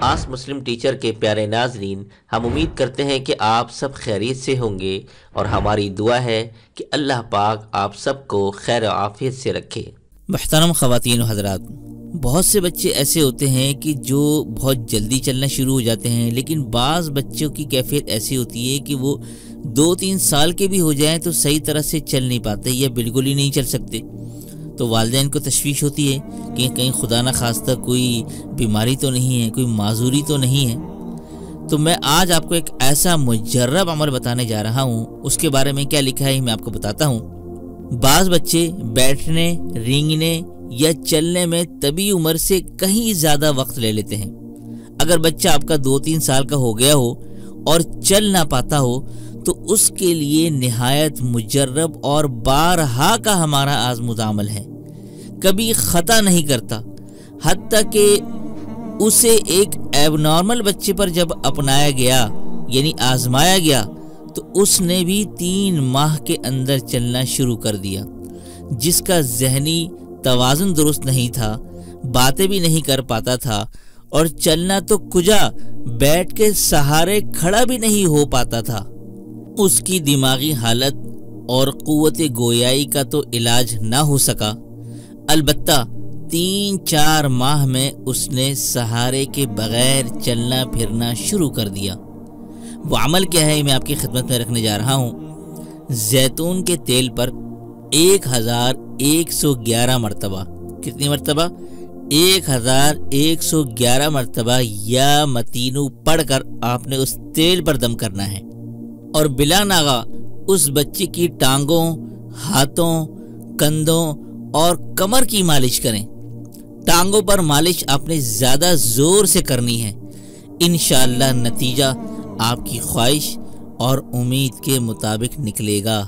آس مسلم teacher کے پیارے ناظرین، ہم امید کرتے ہیں کہ آپ سب خیریت سے ہوں گے، اور ہماری دعا ہے کہ اللہ پاک آپ سب کو خیر و عافیت سے رکھے۔ محترم خواتین و حضرات، بہت سے بچے ایسے ہوتے ہیں کہ جو بہت جلدی چلنا شروع ہو جاتے ہیں، لیکن بعض بچوں کی کیفیت ایسی ہوتی ہے کہ وہ 2-3 سال کے بھی ہو جائیں تو صحیح طرح سے چل نہیں پاتے یا بالکل ہی نہیں چل سکتے۔ تو والدین کو تشویش ہوتی ہے کہ کہیں خدا نہ خواستہ کوئی بیماری تو نہیں ہے، کوئی معذوری تو نہیں ہے۔ تو میں آج آپ کو ایک ایسا مجرب عمل بتانے جا رہا ہوں، اس کے بارے میں کیا لکھا ہے میں آپ کو بتاتا ہوں۔ بعض بچے بیٹھنے، رینگنے یا چلنے میں طبی عمر سے کہیں زیادہ وقت لے لیتے ہیں۔ اگر بچہ آپ کا 2-3 سال کا ہو گیا ہو اور چل نہ پاتا ہو تو اس کے لیے نہایت مجرب اور بارہا کا ہمارا آزمودہ عمل ہے۔ کبھی خطا نہیں کرتا، حتیٰ کہ اسے ایک ایب نارمل بچے پر جب اپنایا گیا یعنی آزمایا گیا تو اس نے بھی 3 ماہ کے اندر چلنا شروع کر دیا۔ جس کا ذہنی توازن درست نہیں تھا، باتیں بھی نہیں کر پاتا تھا، اور چلنا تو کجا بیٹھ کے سہارے کھڑا بھی نہیں ہو پاتا تھا، اس کی دماغی حالت اور قوت گویائی کا تو علاج نہ ہو سکا۔ البتہ 3-4 ماہ میں اس نے سہارے کے بغیر چلنا پھرنا شروع کر دیا۔ وہ عمل کیا ہے میں آپ کی خدمت میں رکھنے جا رہا ہوں۔ زیتون کے تیل پر 1111 مرتبہ، کتنی مرتبہ؟ 1111 مرتبہ یا متینو پڑھ کر آپ نے اس تیل پر دم کرنا ہے، اور بلا ناغہ اس بچے کی ٹانگوں، ہاتھوں، کندھوں اور کمر کی مالش کریں۔ ٹانگوں پر مالش آپ نے زیادہ زور سے کرنی ہے۔ انشاءاللہ نتیجہ آپ کی خواہش اور امید کے مطابق نکلے گا۔